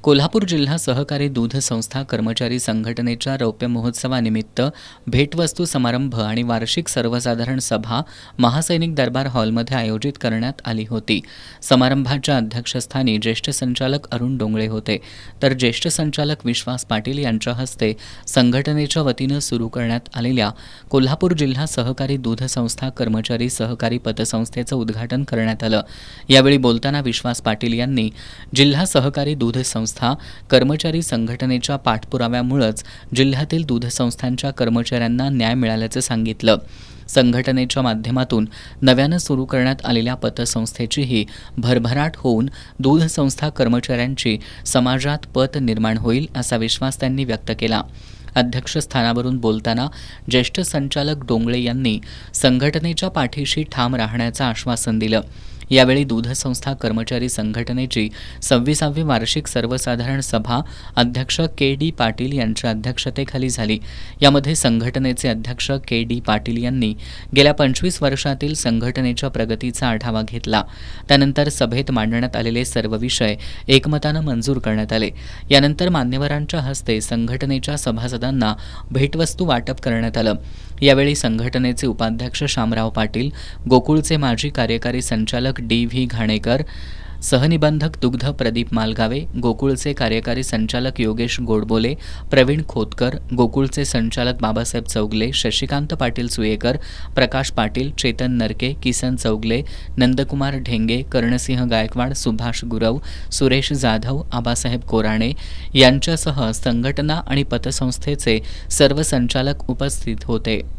कोल्हापूर जिल्हा सहकारी दूध संस्था कर्मचारी संघटनेच्या रौप्य महोत्सवानिमित्त भेटवस्तू समारंभ आणि वार्षिक सर्वसाधारण सभा महासैनिक दरबार हॉलमध्ये आयोजित करण्यात आली होती. समारंभाच्या अध्यक्षस्थानी ज्येष्ठ संचालक अरुण डोंगळे होते, तर ज्येष्ठ संचालक विश्वास पाटील यांच्या हस्ते संघटनेच्या वतीनं सुरू करण्यात आलेल्या कोल्हापूर जिल्हा सहकारी दूध संस्था कर्मचारी सहकारी पतसंस्थेचं उद्घाटन करण्यात आलं. यावेळी बोलताना विश्वास पाटील यांनी जिल्हा सहकारी दूध संस्था कर्मचारी संघटनेच्या पाठपुराव्यामुळेच जिल्ह्यातील दूध संस्थांच्या कर्मचाऱ्यांना न्याय मिळाल्याचं सांगितलं. संघटनेच्या माध्यमातून नव्यानं सुरू करण्यात आलेल्या पतसंस्थेचीही भरभराट होऊन दूध संस्था कर्मचाऱ्यांची समाजात पत निर्माण होईल असा विश्वास त्यांनी व्यक्त केला. अध्यक्षस्थानावरून बोलताना ज्येष्ठ संचालक डोंगळे यांनी संघटनेच्या पाठीशी ठाम राहण्याचं आश्वासन दिलं. यावेळी दूध संस्था कर्मचारी संघटनेची 26वी वार्षिक सर्वसाधारण सभा अध्यक्ष के डी पाटील यांच्या अध्यक्षतेखाली झाली. यामध्ये संघटनेचे अध्यक्ष के डी पाटील यांनी गेल्या 25 वर्षातील संघटनेच्या प्रगतीचा आढावा घेतला. त्यानंतर सभेत मांडण्यात आलेले सर्व विषय एकमतानं मंजूर करण्यात आले. यानंतर मान्यवरांच्या हस्ते संघटनेच्या सभासदांना भेटवस्तू वाटप करण्यात आलं. यावेळी संघटनेचे उपाध्यक्ष शामराव पाटील, गोकुळचे माजी कार्यकारी संचालक डी व्ही घाणेकर, सहनिबंधक दुग्ध प्रदीप मालगावे, गोकुळचे कार्यकारी संचालक योगेश गोडबोले, प्रवीण खोतकर, गोकुळचे संचालक बाबासाहेब चौगले, शशिकांत पाटील सुयेकर, प्रकाश पाटील, चेतन नरके, किसन चौगले, नंदकुमार ढेंगे, कर्णसिंह गायकवाड, सुभाष गुरव, सुरेश जाधव, आबासाहेब कोराणे यांच्यासह संघटना आणि पतसंस्थेचे सर्व संचालक उपस्थित होते.